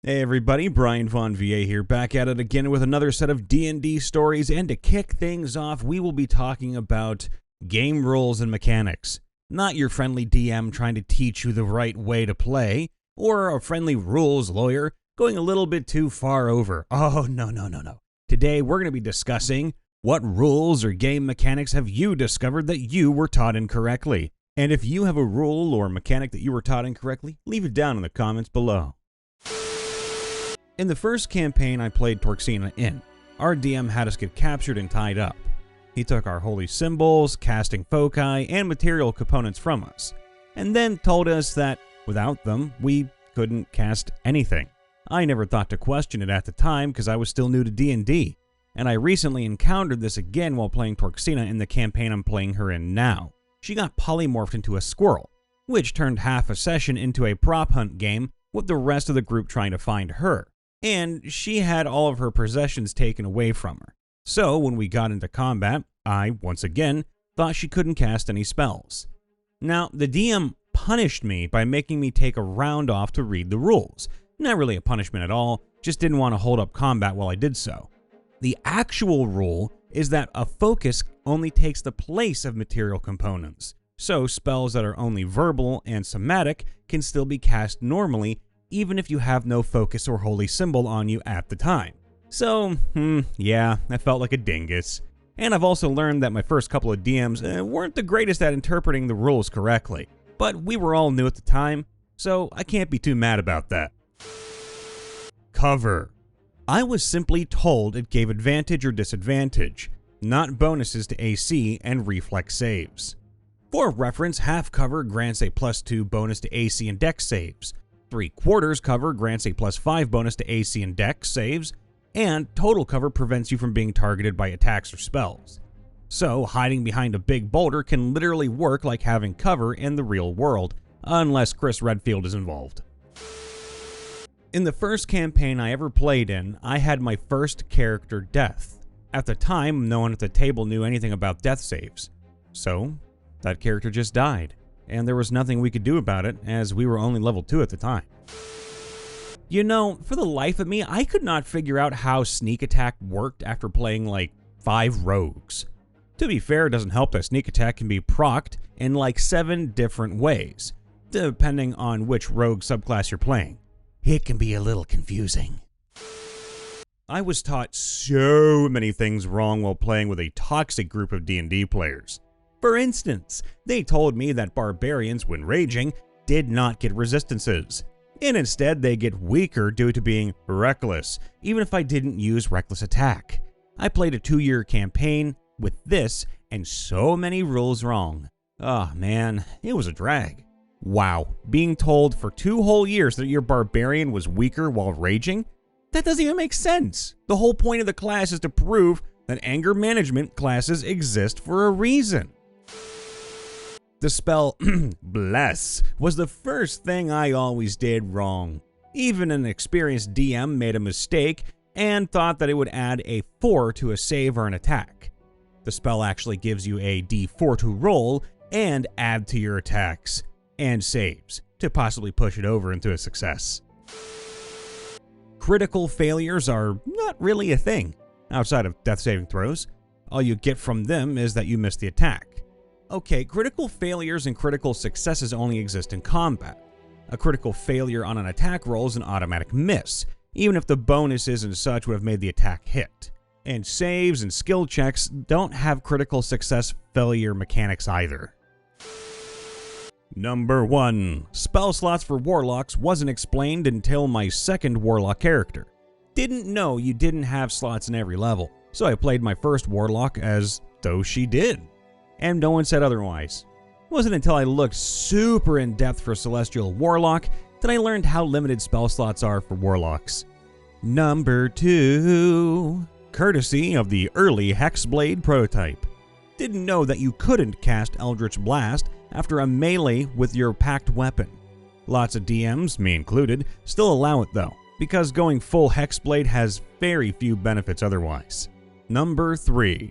Hey everybody, Brian Von VA here, back at it again with another set of D&D stories, and to kick things off, we will be talking about game rules and mechanics. Not your friendly DM trying to teach you the right way to play, or a friendly rules lawyer going a little bit too far over. Oh, no. Today we're going to be discussing what rules or game mechanics have you discovered that you were taught incorrectly. And if you have a rule or mechanic that you were taught incorrectly, leave it down in the comments below. In the first campaign I played Torxina in, our DM had us get captured and tied up. He took our holy symbols, casting foci, and material components from us, and then told us that without them, we couldn't cast anything. I never thought to question it at the time because I was still new to D&D, and I recently encountered this again while playing Torxina in the campaign I'm playing her in now. She got polymorphed into a squirrel, which turned half a session into a prop hunt game with the rest of the group trying to find her. And she had all of her possessions taken away from her. So when we got into combat, I, once again, thought she couldn't cast any spells. Now, the DM punished me by making me take a round off to read the rules. Not really a punishment at all, just didn't want to hold up combat while I did so. The actual rule is that a focus only takes the place of material components. So spells that are only verbal and somatic can still be cast normally even if you have no focus or holy symbol on you at the time. So, yeah, I felt like a dingus. And I've also learned that my first couple of DMs weren't the greatest at interpreting the rules correctly. But we were all new at the time, so I can't be too mad about that. Cover. I was simply told it gave advantage or disadvantage, not bonuses to AC and reflex saves. For reference, half cover grants a +2 bonus to AC and dex saves. 3/4 cover grants a +5 bonus to AC and dex saves, and total cover prevents you from being targeted by attacks or spells. So hiding behind a big boulder can literally work like having cover in the real world, unless Chris Redfield is involved. In the first campaign I ever played in, I had my first character death. At the time, no one at the table knew anything about death saves. So, that character just died. And there was nothing we could do about it, as we were only level 2 at the time. You know, for the life of me, I could not figure out how sneak attack worked after playing like 5 rogues. To be fair, it doesn't help that sneak attack can be procced in like 7 different ways, depending on which rogue subclass you're playing. It can be a little confusing. I was taught so many things wrong while playing with a toxic group of D&D players. For instance, they told me that barbarians, when raging, did not get resistances, and instead they get weaker due to being reckless, even if I didn't use reckless attack. I played a 2-year campaign with this and so many rules wrong. Oh man, it was a drag. Wow, being told for 2 whole years that your barbarian was weaker while raging? That doesn't even make sense. The whole point of the class is to prove that anger management classes exist for a reason. The spell Bless was the first thing I always did wrong. Even an experienced DM made a mistake and thought that it would add a 4 to a save or an attack. The spell actually gives you a D4 to roll and add to your attacks and saves to possibly push it over into a success. Critical failures are not really a thing outside of death saving throws. All you get from them is that you missed the attack. Okay, critical failures and critical successes only exist in combat. A critical failure on an attack roll is an automatic miss, even if the bonuses and such would have made the attack hit. And saves and skill checks don't have critical success failure mechanics either. Number 1. Spell slots for warlocks wasn't explained until my second warlock character. Didn't know you didn't have slots in every level, so I played my first warlock as though she did. And no one said otherwise. It wasn't until I looked super in depth for Celestial Warlock that I learned how limited spell slots are for warlocks. Number 2. Courtesy of the early Hexblade prototype. Didn't know that you couldn't cast Eldritch Blast after a melee with your packed weapon. Lots of DMs, me included, still allow it though, because going full Hexblade has very few benefits otherwise. Number 3.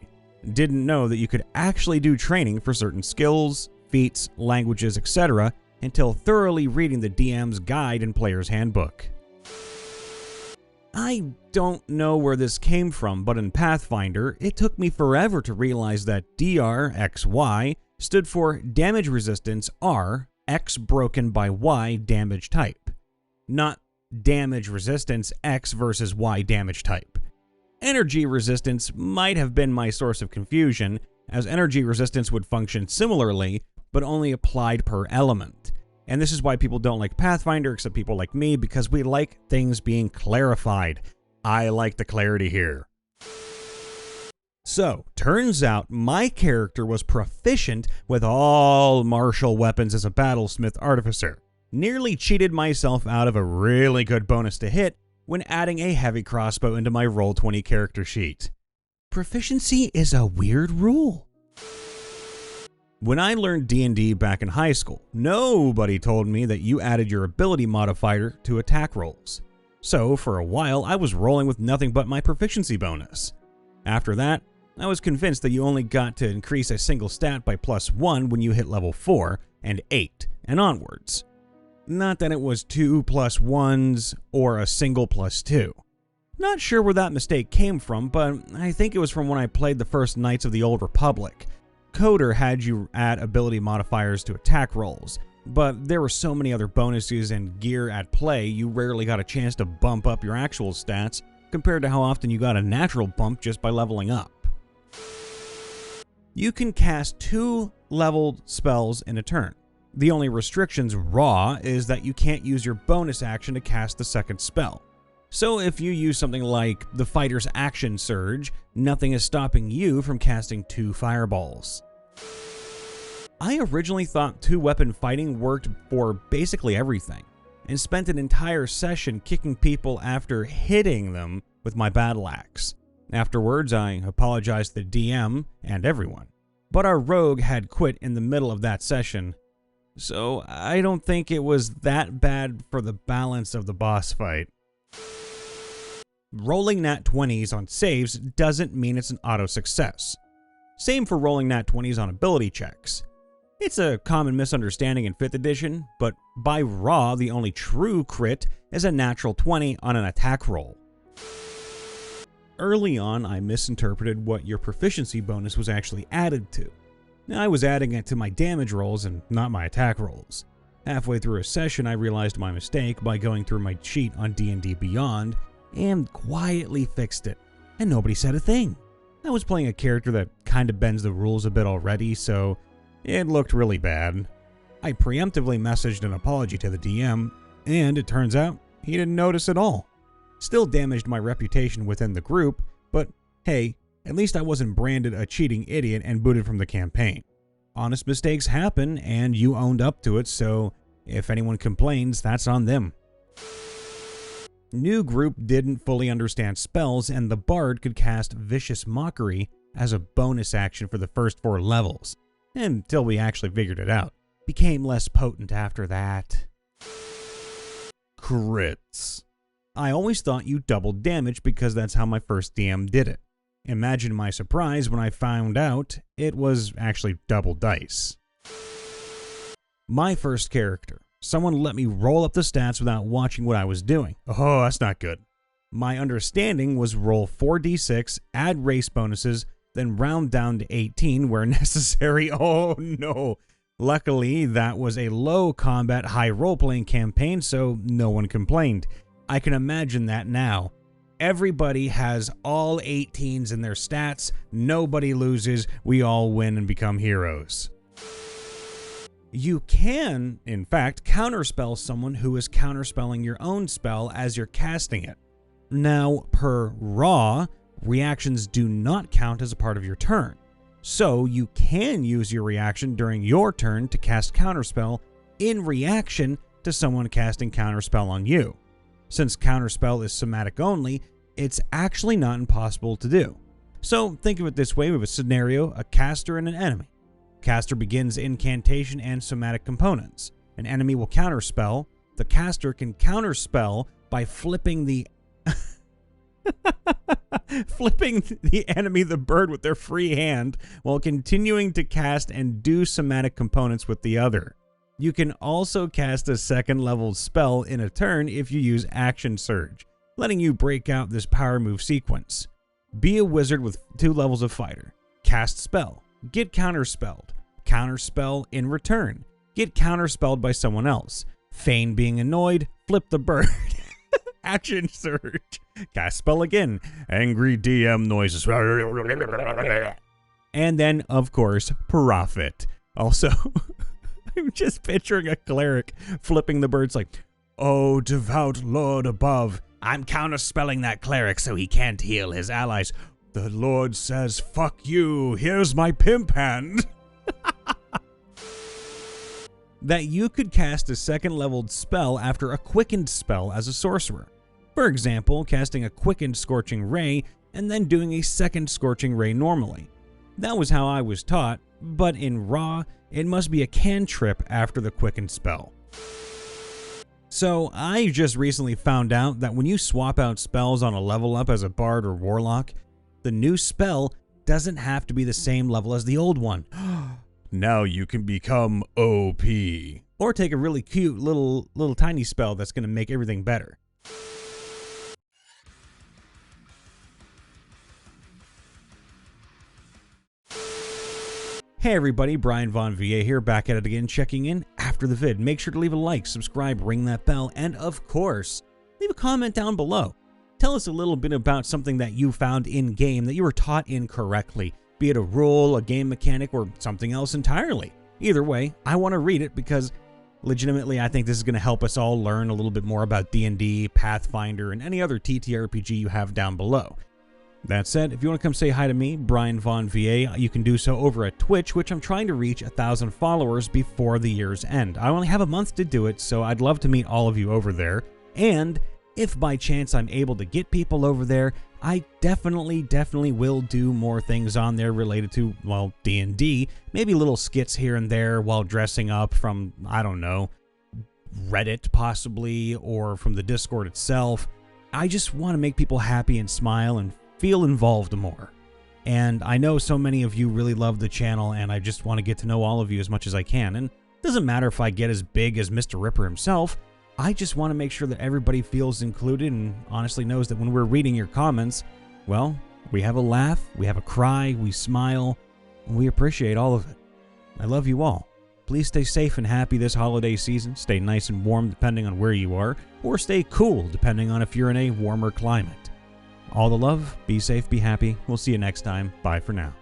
Didn't know that you could actually do training for certain skills, feats, languages, etc. until thoroughly reading the DM's guide and player's handbook. I don't know where this came from, but in Pathfinder, it took me forever to realize that DRXY stood for damage resistance R, X broken by Y damage type, not damage resistance X versus Y damage type. Energy resistance might have been my source of confusion, as energy resistance would function similarly, but only applied per element. And this is why people don't like Pathfinder, except people like me, because we like things being clarified. I like the clarity here. So, turns out my character was proficient with all martial weapons as a battlesmith artificer. Nearly cheated myself out of a really good bonus to hit when adding a heavy crossbow into my Roll20 character sheet. Proficiency is a weird rule. When I learned D&D back in high school, nobody told me that you added your ability modifier to attack rolls. So for a while, I was rolling with nothing but my proficiency bonus. After that, I was convinced that you only got to increase a single stat by +1 when you hit level 4 and 8 and onwards. Not that it was 2 +1s or a single +2. Not sure where that mistake came from, but I think it was from when I played the first Knights of the Old Republic. Coder had you add ability modifiers to attack rolls, but there were so many other bonuses and gear at play you rarely got a chance to bump up your actual stats compared to how often you got a natural bump just by leveling up. You can cast 2 leveled spells in a turn. The only restrictions raw is that you can't use your bonus action to cast the second spell. So if you use something like the fighter's action surge, nothing is stopping you from casting 2 fireballs. I originally thought 2-weapon fighting worked for basically everything, and spent an entire session kicking people after hitting them with my battle axe. Afterwards, I apologized to the DM and everyone, but our rogue had quit in the middle of that session, so I don't think it was that bad for the balance of the boss fight. Rolling nat 20s on saves doesn't mean it's an auto success. Same for rolling nat 20s on ability checks. It's a common misunderstanding in 5th edition, but by raw, the only true crit is a natural 20 on an attack roll. Early on, I misinterpreted what your proficiency bonus was actually added to. I was adding it to my damage rolls and not my attack rolls. Halfway through a session, I realized my mistake by going through my sheet on D&D Beyond and quietly fixed it, and nobody said a thing. I was playing a character that kind of bends the rules a bit already, so it looked really bad. I preemptively messaged an apology to the DM, and it turns out he didn't notice at all. Still damaged my reputation within the group, but hey, at least I wasn't branded a cheating idiot and booted from the campaign. Honest mistakes happen, and you owned up to it, so if anyone complains, that's on them. New group didn't fully understand spells, and the bard could cast Vicious Mockery as a bonus action for the first 4 levels, until we actually figured it out. Became less potent after that. Crits. I always thought you doubled damage because that's how my first DM did it. Imagine my surprise when I found out it was actually double dice. My first character. Someone let me roll up the stats without watching what I was doing. Oh, that's not good. My understanding was roll 4d6, add race bonuses, then round down to 18 where necessary. Oh no. Luckily, that was a low combat, high role-playing campaign, so no one complained. I can imagine that now. Everybody has all 18s in their stats, nobody loses, we all win and become heroes. You can, in fact, counterspell someone who is counterspelling your own spell as you're casting it. Now, per raw, reactions do not count as a part of your turn. So you can use your reaction during your turn to cast counterspell in reaction to someone casting counterspell on you. Since counterspell is somatic only, it's actually not impossible to do. So think of it this way: we have a scenario, a caster and an enemy. Caster begins incantation and somatic components. An enemy will counterspell. The caster can counterspell by flipping the enemy the bird with their free hand while continuing to cast and do somatic components with the other. You can also cast a second level spell in a turn if you use action surge. letting you break out this power move sequence. Be a wizard with 2 levels of fighter. Cast spell. Get counterspelled. Counterspell in return. Get counterspelled by someone else. Feign being annoyed. Flip the bird. Action surge. Cast spell again. Angry DM noises. And then, of course, profit. Also, I'm just picturing a cleric flipping the birds like, "Oh, devout Lord above, I'm counterspelling that cleric so he can't heal his allies. The Lord says, fuck you, here's my pimp hand." That you could cast a 2nd leveled spell after a quickened spell as a sorcerer. For example, casting a quickened Scorching Ray and then doing a 2nd Scorching Ray normally. That was how I was taught, but in Raw, it must be a cantrip after the quickened spell. So I just recently found out that when you swap out spells on a level up as a bard or warlock, the new spell doesn't have to be the same level as the old one. Now you can become OP. Or take a really cute little tiny spell that's going to make everything better. Hey everybody, Brian Von VA here, back at it again, checking in after the vid. Make sure to leave a like, subscribe, ring that bell, and of course, leave a comment down below. Tell us a little bit about something that you found in-game that you were taught incorrectly, be it a rule, a game mechanic, or something else entirely. Either way, I want to read it because legitimately I think this is going to help us all learn a little bit more about D&D, Pathfinder, and any other TTRPG you have down below. That said, if you want to come say hi to me, Brian Von VA, you can do so over at Twitch, which I'm trying to reach 1,000 followers before the year's end. I only have a month to do it, so I'd love to meet all of you over there. And if by chance I'm able to get people over there, I definitely will do more things on there related to, well, D&D. Maybe little skits here and there while dressing up from, I don't know, Reddit possibly, or from the Discord itself. I just want to make people happy and smile and feel involved more. And I know so many of you really love the channel, and I just want to get to know all of you as much as I can. And it doesn't matter if I get as big as MrRipper himself. I just want to make sure that everybody feels included and honestly knows that when we're reading your comments, well, we have a laugh, we have a cry, we smile, and we appreciate all of it. I love you all. Please stay safe and happy this holiday season. Stay nice and warm depending on where you are, or stay cool depending on if you're in a warmer climate. All the love, be safe, be happy. We'll see you next time. Bye for now.